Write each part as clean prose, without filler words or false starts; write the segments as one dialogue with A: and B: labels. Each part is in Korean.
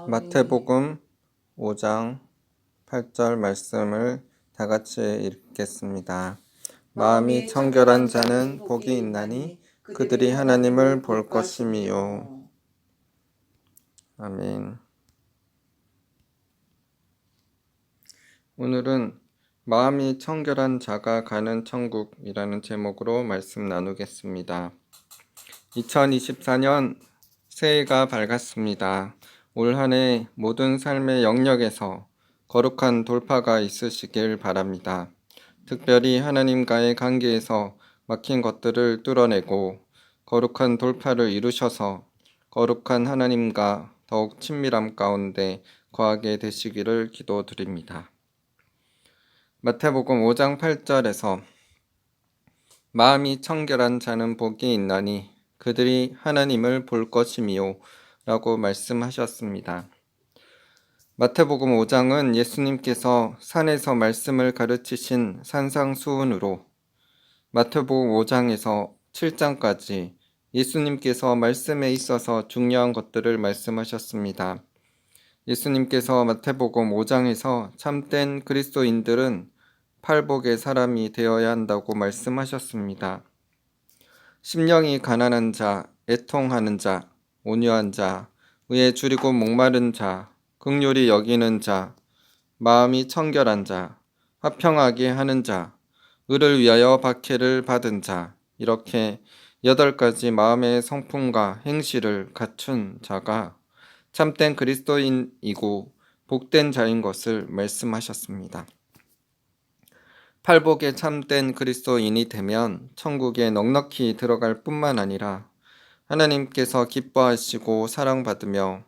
A: 마태복음 5장 8절 말씀을 다 같이 읽겠습니다. 마음이 청결한 자는 복이 있나니 그들이 하나님을 볼 것임이요. 아멘. 오늘은 마음이 청결한 자가 가는 천국이라는 제목으로 말씀 나누겠습니다. 2024년 새해가 밝았습니다. 올 한 해 모든 삶의 영역에서 거룩한 돌파가 있으시길 바랍니다. 특별히 하나님과의 관계에서 막힌 것들을 뚫어내고 거룩한 돌파를 이루셔서 거룩한 하나님과 더욱 친밀함 가운데 거하게 되시기를 기도드립니다. 마태복음 5장 8절에서 마음이 청결한 자는 복이 있나니 그들이 하나님을 볼 것이미요 라고 말씀하셨습니다. 마태복음 5장은 예수님께서 산에서 말씀을 가르치신 산상수훈으로 마태복음 5장에서 7장까지 예수님께서 말씀에 있어서 중요한 것들을 말씀하셨습니다. 예수님께서 마태복음 5장에서 참된 그리스도인들은 팔복의 사람이 되어야 한다고 말씀하셨습니다. 심령이 가난한 자, 애통하는 자, 온유한 자, 의에 줄이고 목마른 자, 긍휼히 여기는 자, 마음이 청결한 자, 화평하게 하는 자, 의를 위하여 박해를 받은 자, 이렇게 8가지 마음의 성품과 행실을 갖춘 자가 참된 그리스도인이고 복된 자인 것을 말씀하셨습니다. 팔복에 참된 그리스도인이 되면 천국에 넉넉히 들어갈 뿐만 아니라 하나님께서 기뻐하시고 사랑받으며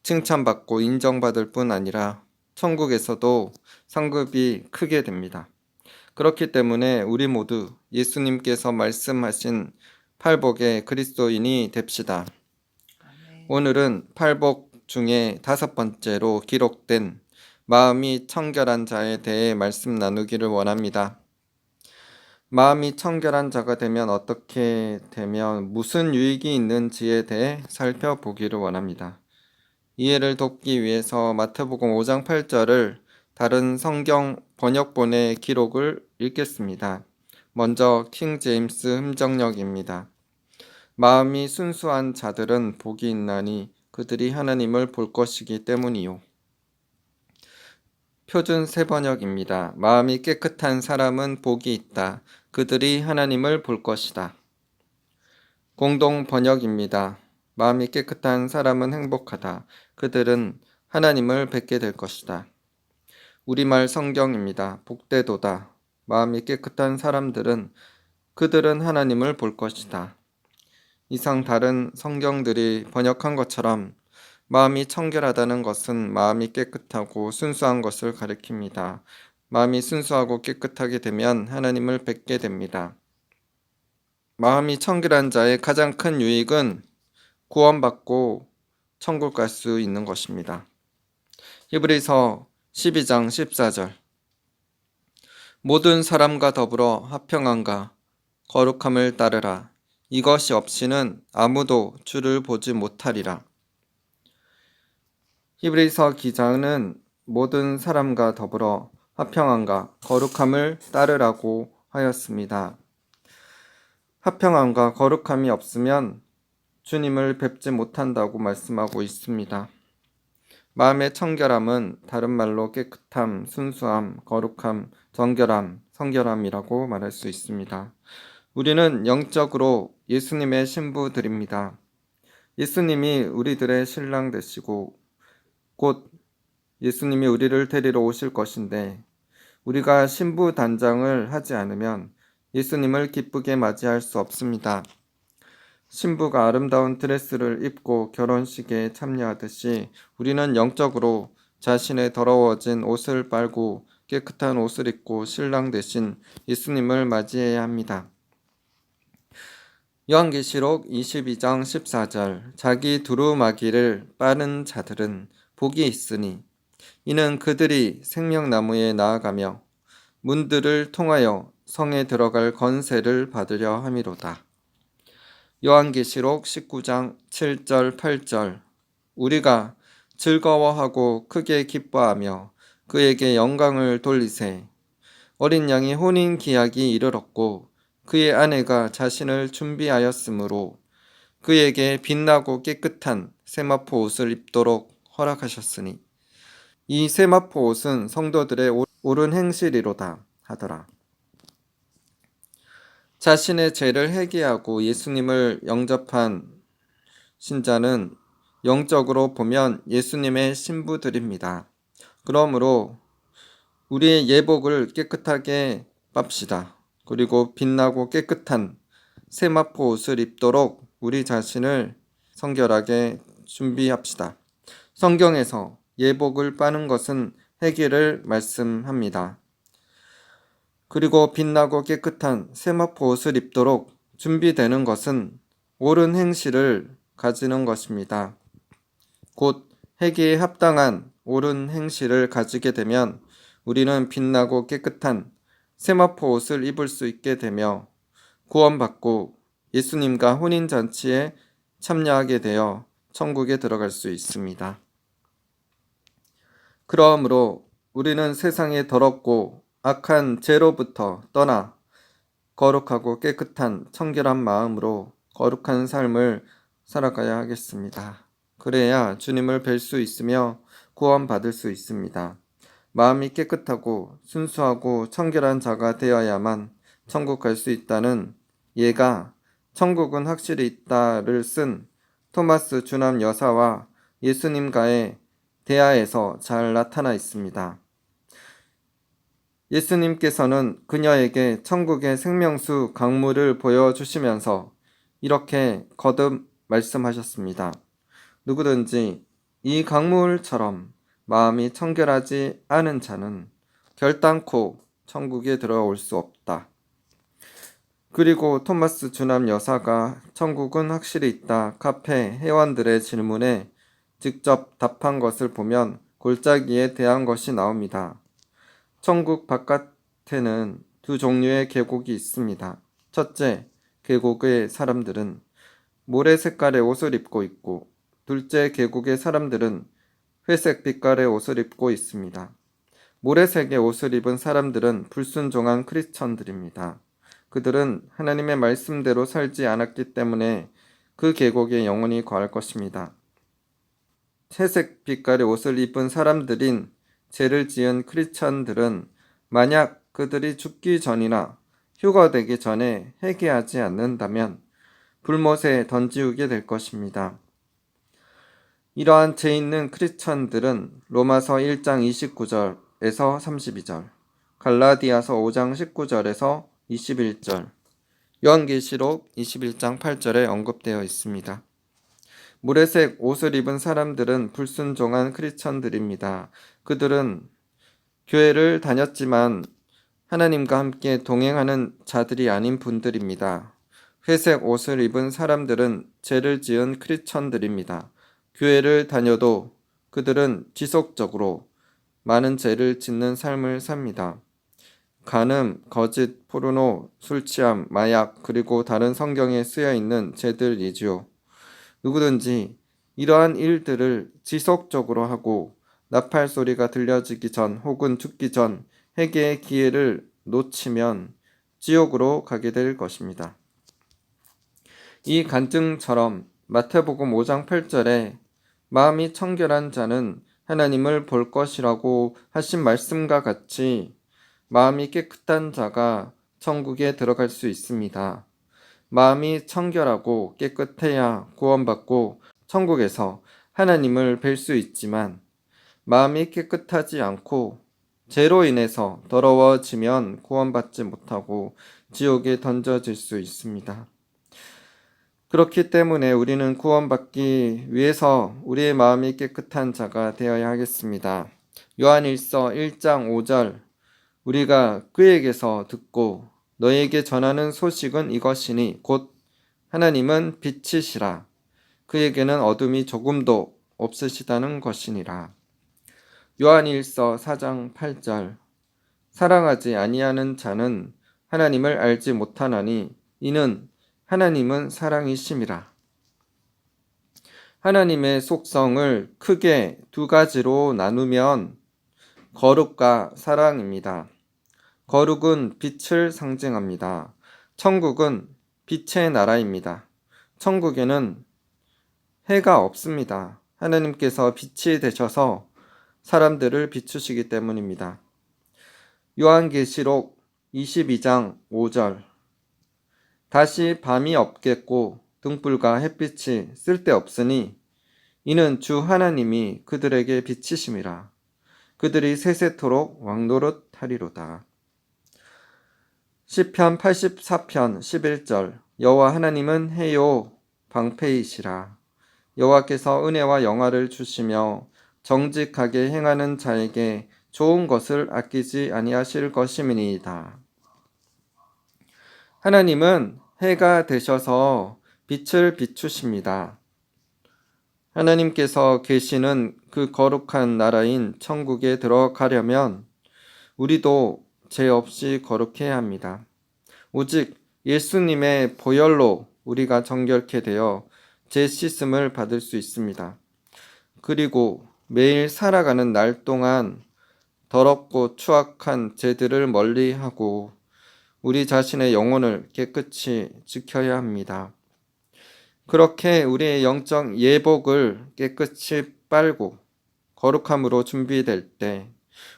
A: 칭찬받고 인정받을 뿐 아니라 천국에서도 상급이 크게 됩니다. 그렇기 때문에 우리 모두 예수님께서 말씀하신 팔복의 그리스도인이 됩시다. 오늘은 팔복 중에 5번째로 기록된 마음이 청결한 자에 대해 말씀 나누기를 원합니다. 마음이 청결한 자가 되면 어떻게 되면 무슨 유익이 있는지에 대해 살펴보기를 원합니다. 이해를 돕기 위해서 마태복음 5장 8절을 다른 성경 번역본의 기록을 읽겠습니다. 먼저 킹 제임스 흠정역입니다. 마음이 순수한 자들은 복이 있나니 그들이 하나님을 볼 것이기 때문이요. 표준 세번역입니다. 마음이 깨끗한 사람은 복이 있다. 그들이 하나님을 볼 것이다. 공동 번역입니다. 마음이 깨끗한 사람은 행복하다. 그들은 하나님을 뵙게 될 것이다. 우리말 성경입니다. 복되도다. 마음이 깨끗한 사람들은 그들은 하나님을 볼 것이다. 이상 다른 성경들이 번역한 것처럼 마음이 청결하다는 것은 마음이 깨끗하고 순수한 것을 가리킵니다. 마음이 순수하고 깨끗하게 되면 하나님을 뵙게 됩니다. 마음이 청결한 자의 가장 큰 유익은 구원받고 천국 갈 수 있는 것입니다. 히브리서 12장 14절 모든 사람과 더불어 화평함과 거룩함을 따르라. 이것이 없이는 아무도 주를 보지 못하리라. 히브리서 기자는 모든 사람과 더불어 화평함과 거룩함을 따르라고 하였습니다. 화평함과 거룩함이 없으면 주님을 뵙지 못한다고 말씀하고 있습니다. 마음의 청결함은 다른 말로 깨끗함, 순수함, 거룩함, 정결함, 성결함이라고 말할 수 있습니다. 우리는 영적으로 예수님의 신부들입니다. 예수님이 우리들의 신랑 되시고 곧 예수님이 우리를 데리러 오실 것인데 우리가 신부 단장을 하지 않으면 예수님을 기쁘게 맞이할 수 없습니다. 신부가 아름다운 드레스를 입고 결혼식에 참여하듯이 우리는 영적으로 자신의 더러워진 옷을 빨고 깨끗한 옷을 입고 신랑 대신 예수님을 맞이해야 합니다. 요한계시록 22장 14절 자기 두루마기를 빠는 자들은 복이 있으니 이는 그들이 생명나무에 나아가며 문들을 통하여 성에 들어갈 건세를 받으려 함이로다. 요한계시록 19장 7절 8절 우리가 즐거워하고 크게 기뻐하며 그에게 영광을 돌리세. 어린 양이 혼인 기약이 이르렀고 그의 아내가 자신을 준비하였으므로 그에게 빛나고 깨끗한 세마포 옷을 입도록 허락하셨으니 이 세마포 옷은 성도들의 옳은 행실이로다 하더라. 자신의 죄를 회개하고 예수님을 영접한 신자는 영적으로 보면 예수님의 신부들입니다. 그러므로 우리의 예복을 깨끗하게 빱시다. 그리고 빛나고 깨끗한 세마포 옷을 입도록 우리 자신을 성결하게 준비합시다. 성경에서 예복을 빠는 것은 회개를 말씀합니다. 그리고 빛나고 깨끗한 세마포 옷을 입도록 준비되는 것은 옳은 행실을 가지는 것입니다. 곧 회개에 합당한 옳은 행실을 가지게 되면 우리는 빛나고 깨끗한 세마포 옷을 입을 수 있게 되며 구원받고 예수님과 혼인잔치에 참여하게 되어 천국에 들어갈 수 있습니다. 그러므로 우리는 세상의 더럽고 악한 죄로부터 떠나 거룩하고 깨끗한 청결한 마음으로 거룩한 삶을 살아가야 하겠습니다. 그래야 주님을 뵐 수 있으며 구원받을 수 있습니다. 마음이 깨끗하고 순수하고 청결한 자가 되어야만 천국 갈 수 있다는 예가 천국은 확실히 있다를 쓴 토마스 주남 여사와 예수님과의 대화에서 잘 나타나 있습니다. 예수님께서는 그녀에게 천국의 생명수 강물을 보여주시면서 이렇게 거듭 말씀하셨습니다. 누구든지 이 강물처럼 마음이 청결하지 않은 자는 결단코 천국에 들어올 수 없다. 그리고 토마스 주남 여사가 천국은 확실히 있다 카페 회원들의 질문에 직접 답한 것을 보면 골짜기에 대한 것이 나옵니다. 천국 바깥에는 두 종류의 계곡이 있습니다. 첫째, 계곡의 사람들은 모래 색깔의 옷을 입고 있고 둘째 계곡의 사람들은 회색 빛깔의 옷을 입고 있습니다. 모래색의 옷을 입은 사람들은 불순종한 크리스천들입니다. 그들은 하나님의 말씀대로 살지 않았기 때문에 그 계곡에 영원히 거할 것입니다. 회색 빛깔의 옷을 입은 사람들인 죄를 지은 크리스천들은 만약 그들이 죽기 전이나 휴가 되기 전에 회개하지 않는다면 불못에 던지우게 될 것입니다. 이러한 죄 있는 크리스천들은 로마서 1장 29절에서 32절, 갈라디아서 5장 19절에서 21절, 요한계시록 21장 8절에 언급되어 있습니다. 모래색 옷을 입은 사람들은 불순종한 크리스천들입니다. 그들은 교회를 다녔지만 하나님과 함께 동행하는 자들이 아닌 분들입니다. 회색 옷을 입은 사람들은 죄를 지은 크리스천들입니다. 교회를 다녀도 그들은 지속적으로 많은 죄를 짓는 삶을 삽니다. 간음, 거짓, 포르노, 술 취함, 마약, 그리고 다른 성경에 쓰여 있는 죄들이지요. 누구든지 이러한 일들을 지속적으로 하고 나팔 소리가 들려지기 전 혹은 죽기 전 회개의 기회를 놓치면 지옥으로 가게 될 것입니다. 이 간증처럼 마태복음 5장 8절에 마음이 청결한 자는 하나님을 볼 것이라고 하신 말씀과 같이 마음이 깨끗한 자가 천국에 들어갈 수 있습니다. 마음이 청결하고 깨끗해야 구원받고 천국에서 하나님을 뵐 수 있지만 마음이 깨끗하지 않고 죄로 인해서 더러워지면 구원받지 못하고 지옥에 던져질 수 있습니다. 그렇기 때문에 우리는 구원받기 위해서 우리의 마음이 깨끗한 자가 되어야 하겠습니다. 요한일서 1장 5절, 우리가 그에게서 듣고 너에게 전하는 소식은 이것이니 곧 하나님은 빛이시라 그에게는 어둠이 조금도 없으시다는 것이니라. 요한일서 4장 8절, 사랑하지 아니하는 자는 하나님을 알지 못하나니 이는 하나님은 사랑이심이라. 하나님의 속성을 크게 두 가지로 나누면 거룩과 사랑입니다. 거룩은 빛을 상징합니다. 천국은 빛의 나라입니다. 천국에는 해가 없습니다. 하나님께서 빛이 되셔서 사람들을 비추시기 때문입니다. 요한계시록 22장 5절 다시 밤이 없겠고 등불과 햇빛이 쓸데없으니 이는 주 하나님이 그들에게 비치심이라. 그들이 세세토록 왕노릇하리로다. 시편 84편 11절 여호와 하나님은 해요 방패이시라. 여호와께서 은혜와 영화를 주시며 정직하게 행하는 자에게 좋은 것을 아끼지 아니하실 것임이니이다. 하나님은 해가 되셔서 빛을 비추십니다. 하나님께서 계시는 그 거룩한 나라인 천국에 들어가려면 우리도 죄 없이 거룩해야 합니다. 오직 예수님의 보혈로 우리가 정결케 되어 죄 씻음을 받을 수 있습니다. 그리고 매일 살아가는 날 동안 더럽고 추악한 죄들을 멀리하고 우리 자신의 영혼을 깨끗이 지켜야 합니다. 그렇게 우리의 영적 예복을 깨끗이 빨고 거룩함으로 준비될 때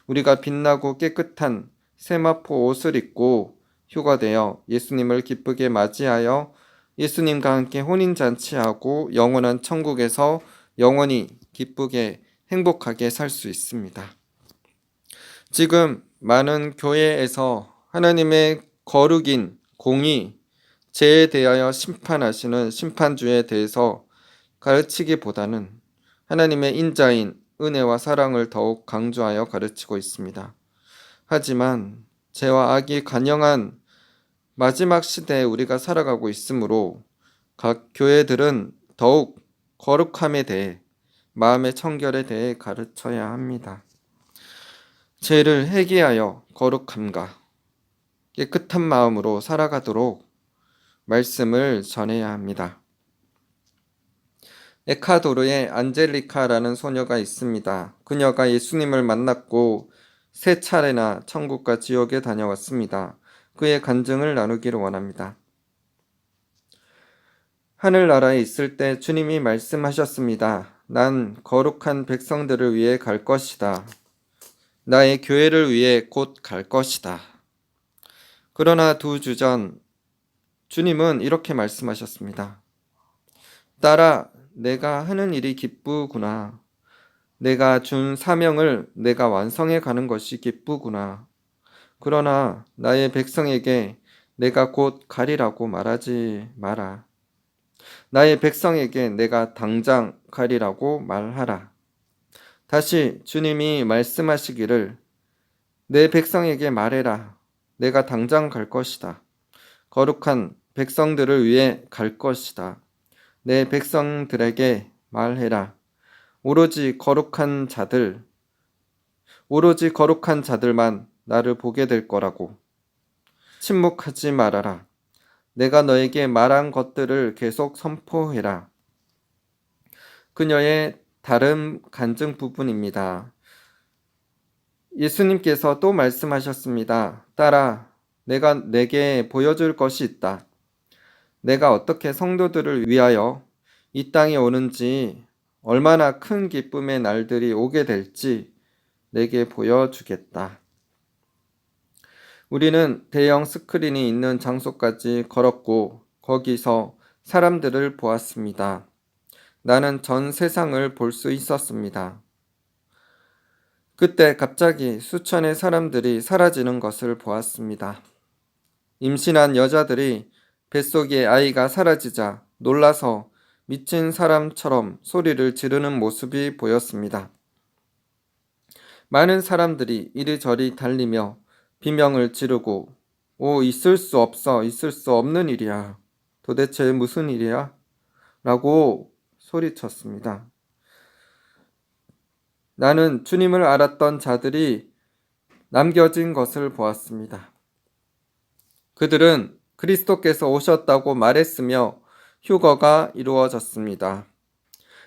A: 우리가 빛나고 깨끗한 세마포 옷을 입고 휴가되어 예수님을 기쁘게 맞이하여 예수님과 함께 혼인잔치하고 영원한 천국에서 영원히 기쁘게 행복하게 살 수 있습니다. 지금 많은 교회에서 하나님의 거룩인 공의, 죄에 대하여 심판하시는 심판주에 대해서 가르치기보다는 하나님의 인자인 은혜와 사랑을 더욱 강조하여 가르치고 있습니다. 하지만 죄와 악이 간영한 마지막 시대에 우리가 살아가고 있으므로 각 교회들은 더욱 거룩함에 대해, 마음의 청결에 대해 가르쳐야 합니다. 죄를 회개하여 거룩함과 깨끗한 마음으로 살아가도록 말씀을 전해야 합니다. 에콰도르에 안젤리카라는 소녀가 있습니다. 그녀가 예수님을 만났고 3차례나 천국과 지옥에 다녀왔습니다. 그의 간증을 나누기를 원합니다. 하늘나라에 있을 때 주님이 말씀하셨습니다. 난 거룩한 백성들을 위해 갈 것이다. 나의 교회를 위해 곧 갈 것이다. 그러나 2주 전 주님은 이렇게 말씀하셨습니다. 딸아, 내가 하는 일이 기쁘구나. 내가 준 사명을 내가 완성해 가는 것이 기쁘구나. 그러나 나의 백성에게 내가 곧 가리라고 말하지 마라. 나의 백성에게 내가 당장 가리라고 말하라. 다시 주님이 말씀하시기를 내 백성에게 말해라. 내가 당장 갈 것이다. 거룩한 백성들을 위해 갈 것이다. 내 백성들에게 말해라. 오로지 거룩한 자들만 나를 보게 될 거라고. 침묵하지 말아라. 내가 너에게 말한 것들을 계속 선포해라. 그녀의 다른 간증 부분입니다. 예수님께서 또 말씀하셨습니다. 딸아, 내가 내게 보여줄 것이 있다. 내가 어떻게 성도들을 위하여 이 땅에 오는지, 얼마나 큰 기쁨의 날들이 오게 될지 내게 보여주겠다. 우리는 대형 스크린이 있는 장소까지 걸었고 거기서 사람들을 보았습니다. 나는 전 세상을 볼 수 있었습니다. 그때 갑자기 수천의 사람들이 사라지는 것을 보았습니다. 임신한 여자들이 뱃속에 아이가 사라지자 놀라서 미친 사람처럼 소리를 지르는 모습이 보였습니다. 많은 사람들이 이리저리 달리며 비명을 지르고 있을 수 없어, 있을 수 없는 일이야. 도대체 무슨 일이야? 라고 소리쳤습니다. 나는 주님을 알았던 자들이 남겨진 것을 보았습니다. 그들은 그리스도께서 오셨다고 말했으며 휴거가 이루어졌습니다.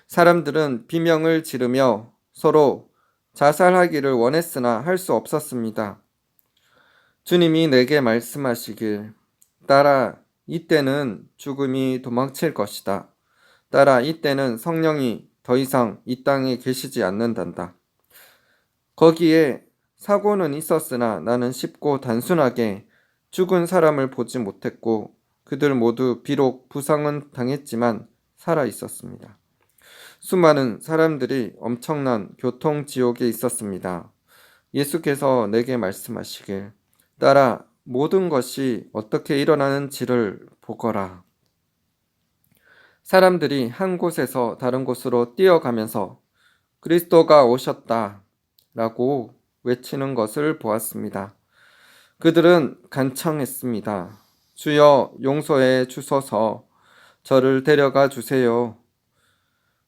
A: 사람들은 비명을 지르며 서로 자살하기를 원했으나 할 수 없었습니다. 주님이 내게 말씀하시길, 딸아, 이때는 죽음이 도망칠 것이다. 딸아, 이때는 성령이 더 이상 이 땅에 계시지 않는단다. 거기에 사고는 있었으나 나는 쉽고 단순하게 죽은 사람을 보지 못했고 그들 모두 비록 부상은 당했지만 살아 있었습니다. 수많은 사람들이 엄청난 교통지옥에 있었습니다. 예수께서 내게 말씀하시길, 딸아, 모든 것이 어떻게 일어나는지를 보거라. 사람들이 한 곳에서 다른 곳으로 뛰어가면서 그리스도가 오셨다 라고 외치는 것을 보았습니다. 그들은 간청했습니다. 주여, 용서해 주소서, 저를 데려가 주세요.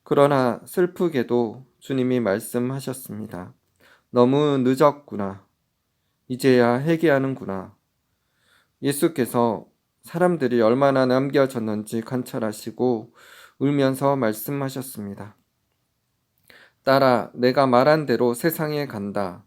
A: 그러나 슬프게도 주님이 말씀하셨습니다. 너무 늦었구나. 이제야 회개하는구나. 예수께서 사람들이 얼마나 남겨졌는지 관찰하시고 울면서 말씀하셨습니다. 딸아, 내가 말한 대로 세상에 간다.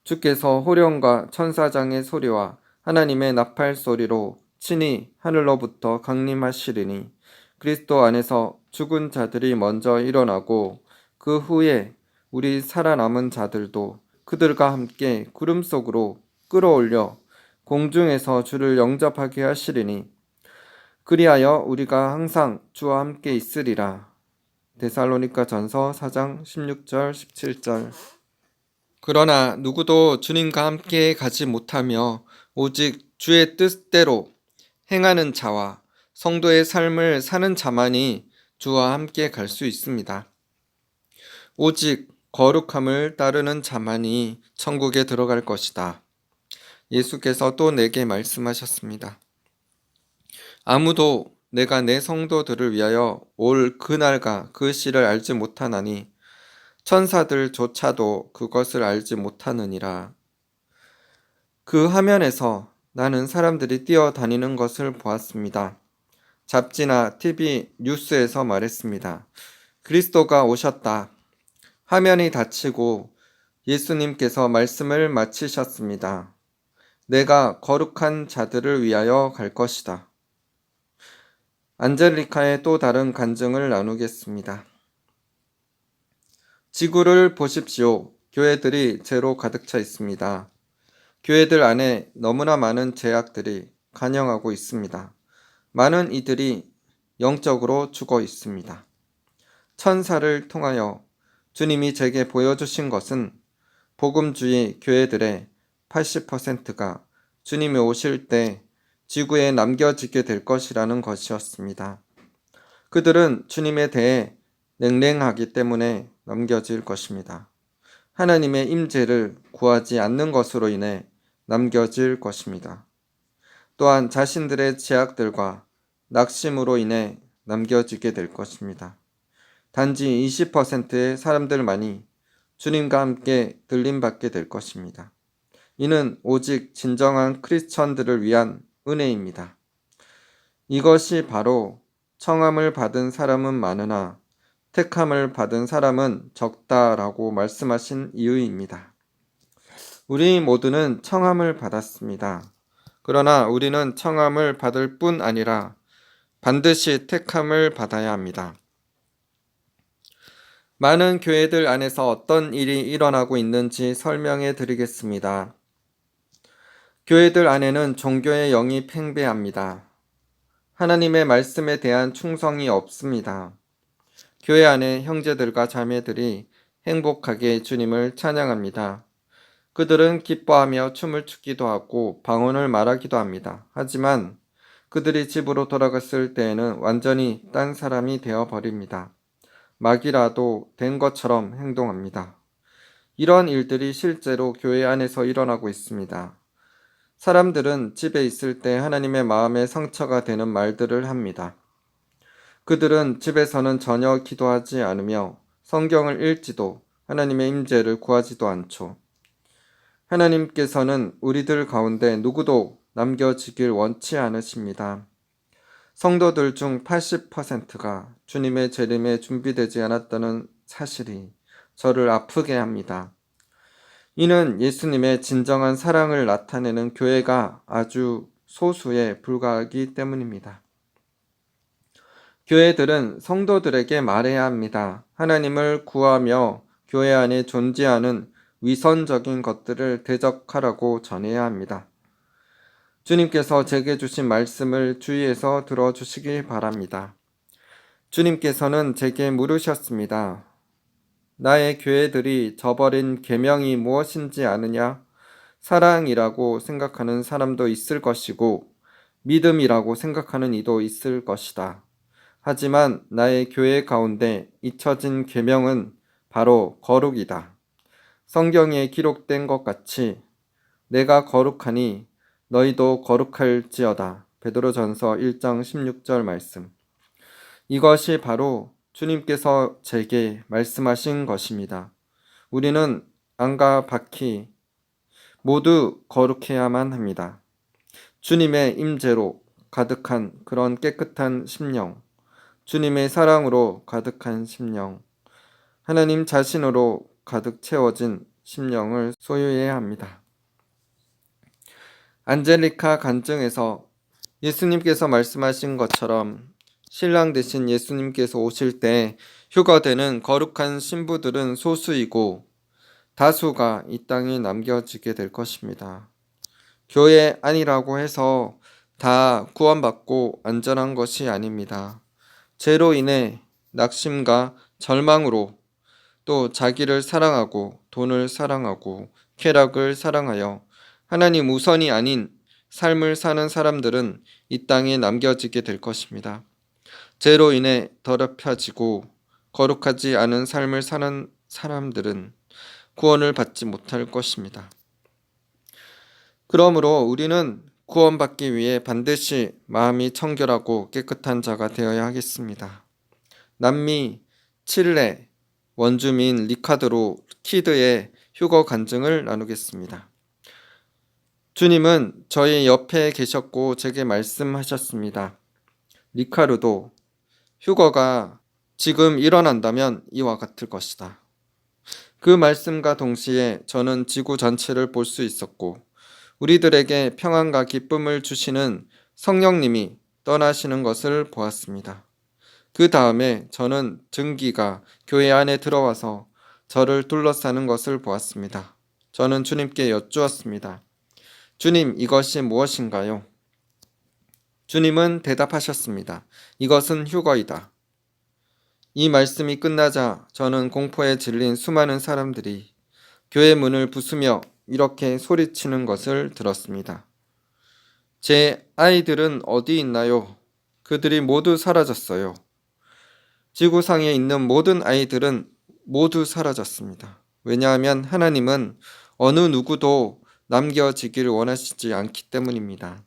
A: 주께서 호령과 천사장의 소리와 하나님의 나팔 소리로 친히 하늘로부터 강림하시리니 그리스도 안에서 죽은 자들이 먼저 일어나고 그 후에 우리 살아남은 자들도 그들과 함께 구름 속으로 끌어올려 공중에서 주를 영접하게 하시리니 그리하여 우리가 항상 주와 함께 있으리라. 데살로니가 전서 4장 16절 17절. 그러나 누구도 주님과 함께 가지 못하며 오직 주의 뜻대로 행하는 자와 성도의 삶을 사는 자만이 주와 함께 갈 수 있습니다. 오직 거룩함을 따르는 자만이 천국에 들어갈 것이다. 예수께서 또 내게 말씀하셨습니다. 아무도 내가 내 성도들을 위하여 올 그날과 그 시를 알지 못하나니 천사들조차도 그것을 알지 못하느니라. 그 화면에서 나는 사람들이 뛰어다니는 것을 보았습니다. 잡지나 TV 뉴스에서 말했습니다. 그리스도가 오셨다. 화면이 닫히고 예수님께서 말씀을 마치셨습니다. 내가 거룩한 자들을 위하여 갈 것이다. 안젤리카의 또 다른 간증을 나누겠습니다. 지구를 보십시오. 교회들이 죄로 가득 차 있습니다. 교회들 안에 너무나 많은 죄악들이 간영하고 있습니다. 많은 이들이 영적으로 죽어 있습니다. 천사를 통하여 주님이 제게 보여주신 것은 복음주의 교회들의 80%가 주님이 오실 때 지구에 남겨지게 될 것이라는 것이었습니다. 그들은 주님에 대해 냉랭하기 때문에 남겨질 것입니다. 하나님의 임재를 구하지 않는 것으로 인해 남겨질 것입니다. 또한 자신들의 죄악들과 낙심으로 인해 남겨지게 될 것입니다. 단지 20%의 사람들만이 주님과 함께 들림받게 될 것입니다. 이는 오직 진정한 크리스천들을 위한 은혜입니다. 이것이 바로 청함을 받은 사람은 많으나 택함을 받은 사람은 적다라고 말씀하신 이유입니다. 우리 모두는 청함을 받았습니다. 그러나 우리는 청함을 받을 뿐 아니라 반드시 택함을 받아야 합니다. 많은 교회들 안에서 어떤 일이 일어나고 있는지 설명해 드리겠습니다. 교회들 안에는 종교의 영이 팽배합니다. 하나님의 말씀에 대한 충성이 없습니다. 교회 안에 형제들과 자매들이 행복하게 주님을 찬양합니다. 그들은 기뻐하며 춤을 추기도 하고 방언을 말하기도 합니다. 하지만 그들이 집으로 돌아갔을 때에는 완전히 딴 사람이 되어버립니다. 막이라도 된 것처럼 행동합니다. 이런 일들이 실제로 교회 안에서 일어나고 있습니다. 사람들은 집에 있을 때 하나님의 마음에 상처가 되는 말들을 합니다. 그들은 집에서는 전혀 기도하지 않으며 성경을 읽지도 하나님의 임재를 구하지도 않죠. 하나님께서는 우리들 가운데 누구도 남겨지길 원치 않으십니다. 성도들 중 80%가 주님의 재림에 준비되지 않았다는 사실이 저를 아프게 합니다. 이는 예수님의 진정한 사랑을 나타내는 교회가 아주 소수에 불과하기 때문입니다. 교회들은 성도들에게 말해야 합니다. 하나님을 구하며 교회 안에 존재하는 위선적인 것들을 대적하라고 전해야 합니다. 주님께서 제게 주신 말씀을 주의해서 들어주시기 바랍니다. 주님께서는 제게 물으셨습니다. 나의 교회들이 저버린 계명이 무엇인지 아느냐? 사랑이라고 생각하는 사람도 있을 것이고 믿음이라고 생각하는 이도 있을 것이다. 하지만 나의 교회 가운데 잊혀진 계명은 바로 거룩이다. 성경에 기록된 것 같이 내가 거룩하니 너희도 거룩할지어다. 베드로전서 1장 16절 말씀. 이것이 바로 주님께서 제게 말씀하신 것입니다. 우리는 안과 밖이 모두 거룩해야만 합니다. 주님의 임재로 가득한 그런 깨끗한 심령, 주님의 사랑으로 가득한 심령, 하나님 자신으로 가득 채워진 심령을 소유해야 합니다. 안젤리카 간증에서 예수님께서 말씀하신 것처럼 신랑 되신 예수님께서 오실 때 휴거되는 거룩한 신부들은 소수이고 다수가 이 땅에 남겨지게 될 것입니다. 교회 안이라고 해서 다 구원받고 안전한 것이 아닙니다. 죄로 인해 낙심과 절망으로 또 자기를 사랑하고 돈을 사랑하고 쾌락을 사랑하여 하나님 우선이 아닌 삶을 사는 사람들은 이 땅에 남겨지게 될 것입니다. 죄로 인해 더럽혀지고 거룩하지 않은 삶을 사는 사람들은 구원을 받지 못할 것입니다. 그러므로 우리는 구원받기 위해 반드시 마음이 청결하고 깨끗한 자가 되어야 하겠습니다. 남미 칠레 원주민 리카드로 키드의 휴거 간증을 나누겠습니다. 주님은 저희 옆에 계셨고 제게 말씀하셨습니다. 리카르도, 휴거가 지금 일어난다면 이와 같을 것이다. 그 말씀과 동시에 저는 지구 전체를 볼 수 있었고 우리들에게 평안과 기쁨을 주시는 성령님이 떠나시는 것을 보았습니다. 그 다음에 저는 증기가 교회 안에 들어와서 저를 둘러싸는 것을 보았습니다. 저는 주님께 여쭈었습니다. 주님, 이것이 무엇인가요? 주님은 대답하셨습니다. 이것은 휴거이다. 이 말씀이 끝나자 저는 공포에 질린 수많은 사람들이 교회 문을 부수며 이렇게 소리치는 것을 들었습니다. 제 아이들은 어디 있나요? 그들이 모두 사라졌어요. 지구상에 있는 모든 아이들은 모두 사라졌습니다. 왜냐하면 하나님은 어느 누구도 남겨지기를 원하시지 않기 때문입니다.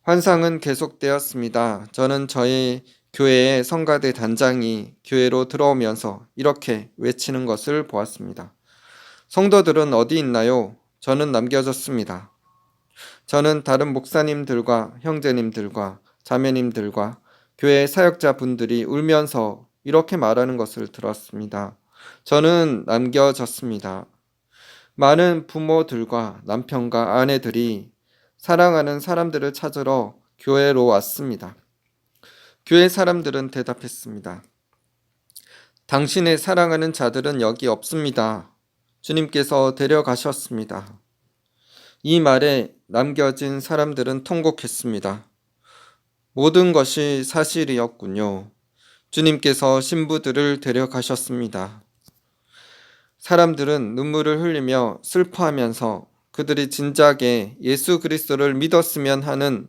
A: 환상은 계속되었습니다. 저는 저희 교회의 성가대 단장이 교회로 들어오면서 이렇게 외치는 것을 보았습니다. 성도들은 어디 있나요? 저는 남겨졌습니다. 저는 다른 목사님들과 형제님들과 자매님들과 교회 사역자분들이 울면서 이렇게 말하는 것을 들었습니다. 저는 남겨졌습니다. 많은 부모들과 남편과 아내들이 사랑하는 사람들을 찾으러 교회로 왔습니다. 교회 사람들은 대답했습니다. 당신의 사랑하는 자들은 여기 없습니다. 주님께서 데려가셨습니다. 이 말에 남겨진 사람들은 통곡했습니다. 모든 것이 사실이었군요. 주님께서 신부들을 데려가셨습니다. 사람들은 눈물을 흘리며 슬퍼하면서 그들이 진작에 예수 그리스도를 믿었으면 하는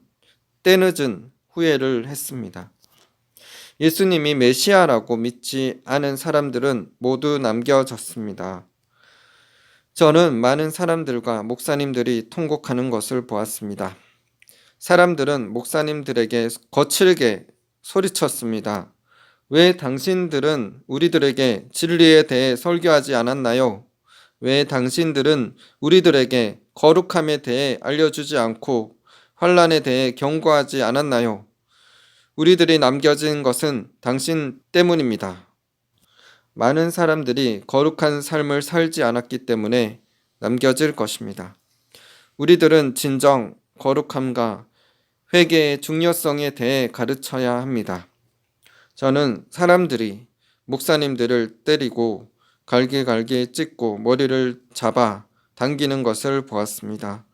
A: 때늦은 후회를 했습니다. 예수님이 메시아라고 믿지 않은 사람들은 모두 남겨졌습니다. 저는 많은 사람들과 목사님들이 통곡하는 것을 보았습니다. 사람들은 목사님들에게 거칠게 소리쳤습니다. 왜 당신들은 우리들에게 진리에 대해 설교하지 않았나요? 왜 당신들은 우리들에게 거룩함에 대해 알려주지 않고 환난에 대해 경고하지 않았나요? 우리들이 남겨진 것은 당신 때문입니다. 많은 사람들이 거룩한 삶을 살지 않았기 때문에 남겨질 것입니다. 우리들은 진정 거룩함과 회개의 중요성에 대해 가르쳐야 합니다. 저는 사람들이 목사님들을 때리고 갈기갈기 찢고 머리를 잡아 당기는 것을 보았습니다.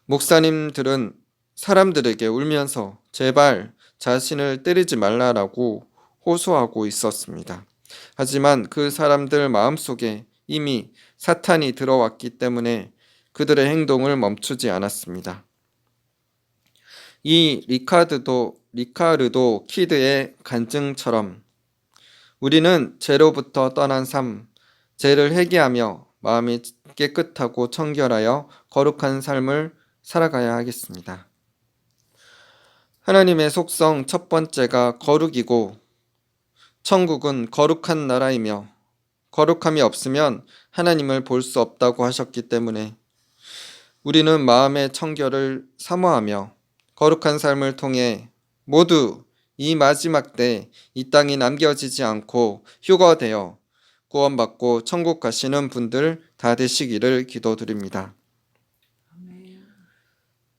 A: 목사님들은 사람들에게 울면서 제발 자신을 때리지 말라라고 호소하고 있었습니다. 하지만 그 사람들 마음속에 이미 사탄이 들어왔기 때문에 그들의 행동을 멈추지 않았습니다. 이 리카르도 키드의 간증처럼 우리는 죄로부터 떠난 삶, 죄를 회개하며 마음이 깨끗하고 청결하여 거룩한 삶을 살아가야 하겠습니다. 하나님의 속성 첫 번째가 거룩이고 천국은 거룩한 나라이며 거룩함이 없으면 하나님을 볼 수 없다고 하셨기 때문에 우리는 마음의 청결을 사모하며 거룩한 삶을 통해 모두 이 마지막 때 이 땅이 남겨지지 않고 휴거되어 구원받고 천국 가시는 분들 다 되시기를 기도드립니다.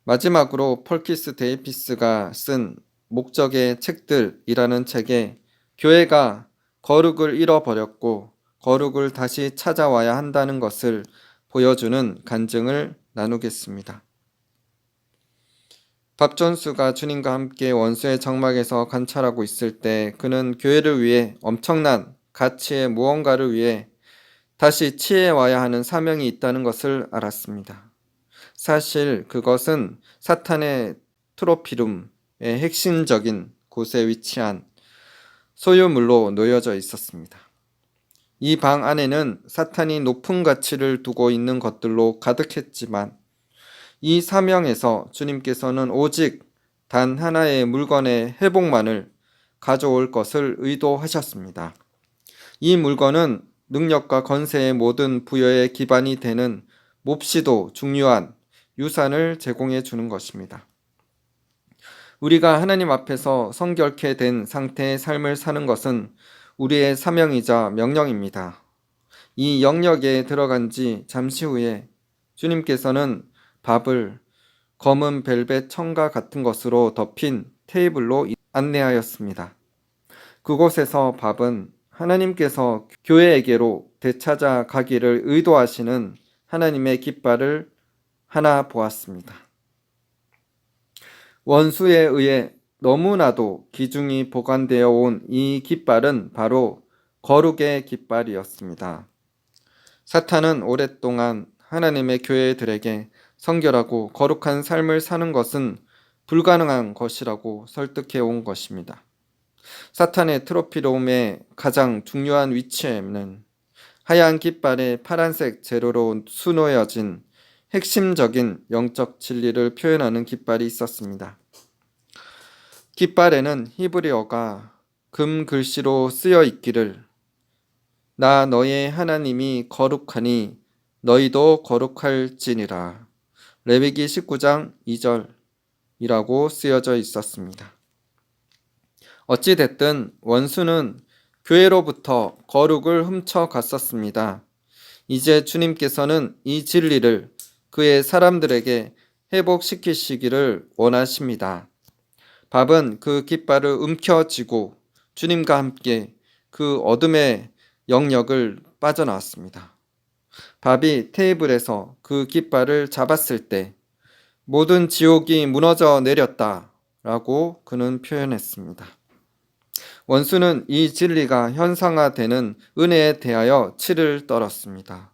A: 마지막으로 폴키스 데이피스가 쓴 목적의 책들이라는 책에 교회가 거룩을 잃어버렸고 거룩을 다시 찾아와야 한다는 것을 보여주는 간증을 나누겠습니다. 밥존수가 주님과 함께 원수의 장막에서 관찰하고 있을 때 그는 교회를 위해 엄청난 가치의 무언가를 위해 다시 취해와야 하는 사명이 있다는 것을 알았습니다. 사실 그것은 사탄의 트로피룸의 핵심적인 곳에 위치한 소유물로 놓여져 있었습니다. 이 방 안에는 사탄이 높은 가치를 두고 있는 것들로 가득했지만 이 사명에서 주님께서는 오직 단 하나의 물건의 회복만을 가져올 것을 의도하셨습니다. 이 물건은 능력과 권세의 모든 부여의 기반이 되는 몹시도 중요한 유산을 제공해 주는 것입니다. 우리가 하나님 앞에서 성결케 된 상태의 삶을 사는 것은 우리의 사명이자 명령입니다. 이 영역에 들어간 지 잠시 후에 주님께서는 밥을 검은 벨벳 청과 같은 것으로 덮인 테이블로 안내하였습니다. 그곳에서 밥은 하나님께서 교회에게로 되찾아 가기를 의도하시는 하나님의 깃발을 하나 보았습니다. 원수에 의해 너무나도 기중이 보관되어 온 이 깃발은 바로 거룩의 깃발이었습니다. 사탄은 오랫동안 하나님의 교회들에게 성결하고 거룩한 삶을 사는 것은 불가능한 것이라고 설득해 온 것입니다. 사탄의 트로피룸의 가장 중요한 위치에는 하얀 깃발에 파란색 재료로 수놓여진 핵심적인 영적 진리를 표현하는 깃발이 있었습니다. 깃발에는 히브리어가 금 글씨로 쓰여 있기를 나 너의 하나님이 거룩하니 너희도 거룩할지니라. 레위기 19장 2절이라고 쓰여져 있었습니다. 어찌됐든 원수는 교회로부터 거룩을 훔쳐갔었습니다. 이제 주님께서는 이 진리를 그의 사람들에게 회복시키시기를 원하십니다. 밥은 그 깃발을 움켜쥐고 주님과 함께 그 어둠의 영역을 빠져나왔습니다. 밥이 테이블에서 그 깃발을 잡았을 때 모든 지옥이 무너져 내렸다라고 그는 표현했습니다. 원수는 이 진리가 현상화되는 은혜에 대하여 치를 떨었습니다.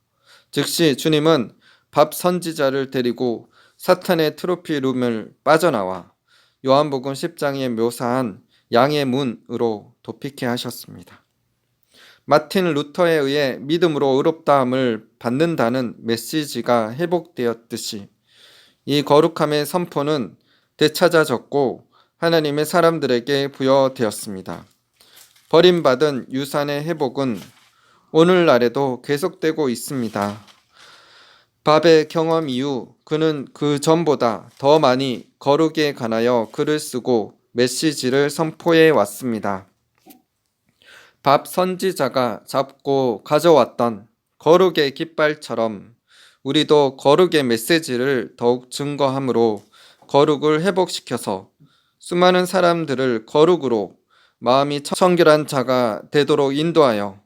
A: 즉시 주님은 밥 선지자를 데리고 사탄의 트로피룸을 빠져나와 요한복음 10장에 묘사한 양의 문으로 도피케 하셨습니다. 마틴 루터에 의해 믿음으로 의롭다함을 받는다는 메시지가 회복되었듯이 이 거룩함의 선포는 되찾아졌고 하나님의 사람들에게 부여되었습니다. 버림받은 유산의 회복은 오늘날에도 계속되고 있습니다. 밥의 경험 이후 그는 그 전보다 더 많이 거룩에 관하여 글을 쓰고 메시지를 선포해 왔습니다. 밥 선지자가 잡고 가져왔던 거룩의 깃발처럼 우리도 거룩의 메시지를 더욱 증거함으로 거룩을 회복시켜서 수많은 사람들을 거룩으로 마음이 청결한 자가 되도록 인도하여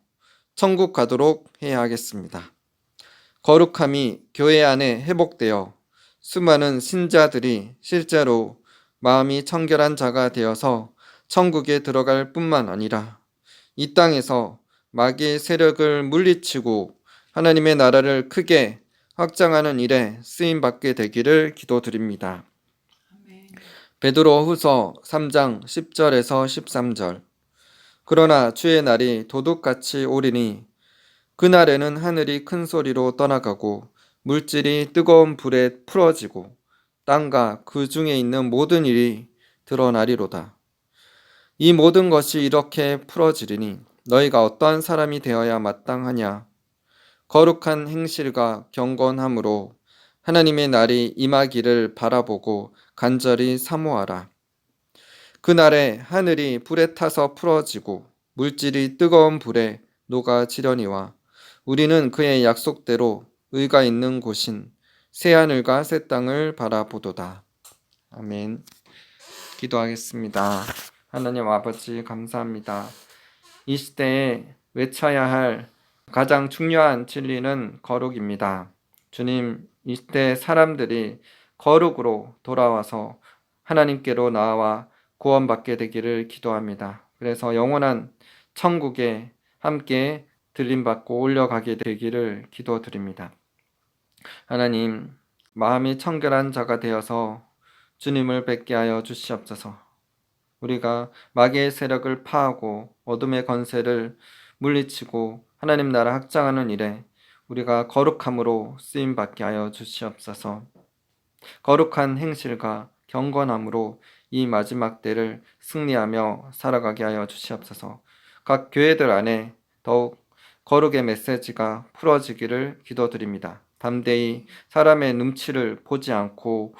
A: 천국 가도록 해야 하겠습니다. 거룩함이 교회 안에 회복되어 수많은 신자들이 실제로 마음이 청결한 자가 되어서 천국에 들어갈 뿐만 아니라 이 땅에서 마귀의 세력을 물리치고 하나님의 나라를 크게 확장하는 일에 쓰임받게 되기를 기도드립니다. 베드로후서 3장 10절에서 13절. 그러나 주의 날이 도둑같이 오리니 그날에는 하늘이 큰 소리로 떠나가고 물질이 뜨거운 불에 풀어지고 땅과 그 중에 있는 모든 일이 드러나리로다. 이 모든 것이 이렇게 풀어지리니 너희가 어떠한 사람이 되어야 마땅하냐? 거룩한 행실과 경건함으로 하나님의 날이 임하기를 바라보고 간절히 사모하라. 그날에 하늘이 불에 타서 풀어지고 물질이 뜨거운 불에 녹아지려니와 우리는 그의 약속대로 의가 있는 곳인 새하늘과 새 땅을 바라보도다. 아멘. 기도하겠습니다. 하나님 아버지 감사합니다. 이 시대에 외쳐야 할 가장 중요한 진리는 거룩입니다. 주님, 이 시대 사람들이 거룩으로 돌아와서 하나님께로 나와 구원받게 되기를 기도합니다. 그래서 영원한 천국에 함께 들림받고 올려가게 되기를 기도드립니다. 하나님, 마음이 청결한 자가 되어서 주님을 뵙게 하여 주시옵소서. 우리가 마귀의 세력을 파하고 어둠의 권세를 물리치고 하나님 나라 확장하는 일에 우리가 거룩함으로 쓰임받게 하여 주시옵소서. 거룩한 행실과 경건함으로 이 마지막 때를 승리하며 살아가게 하여 주시옵소서. 각 교회들 안에 더욱 거룩의 메시지가 풀어지기를 기도드립니다. 담대히 사람의 눈치를 보지 않고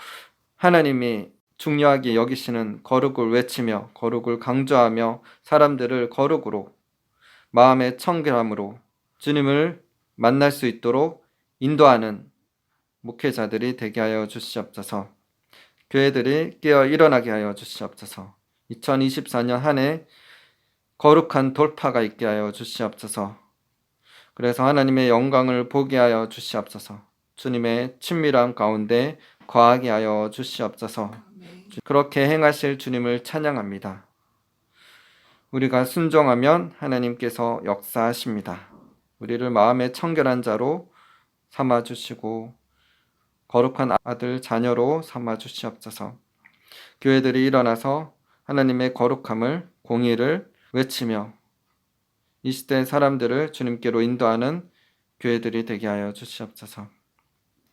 A: 하나님이 중요하게 여기시는 거룩을 외치며 거룩을 강조하며 사람들을 거룩으로 마음의 청결함으로 주님을 만날 수 있도록 인도하는 목회자들이 되게 하여 주시옵소서. 교회들이 깨어 일어나게 하여 주시옵소서. 2024년 한 해 거룩한 돌파가 있게 하여 주시옵소서. 그래서 하나님의 영광을 보게 하여 주시옵소서. 주님의 친밀한 가운데 거하게 하여 주시옵소서. 그렇게 행하실 주님을 찬양합니다. 우리가 순종하면 하나님께서 역사하십니다. 우리를 마음의 청결한 자로 삼아주시고 거룩한 아들 자녀로 삼아주시옵소서. 교회들이 일어나서 하나님의 거룩함을 공의를 외치며 이 시대 사람들을 주님께로 인도하는 교회들이 되게 하여 주시옵소서.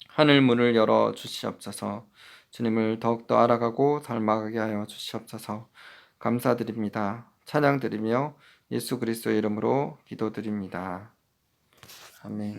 A: 하늘 문을 열어 주시옵소서. 주님을 더욱더 알아가고 닮아가게 하여 주시옵소서. 감사드립니다. 찬양드리며 예수 그리스도의 이름으로 기도드립니다. 아멘.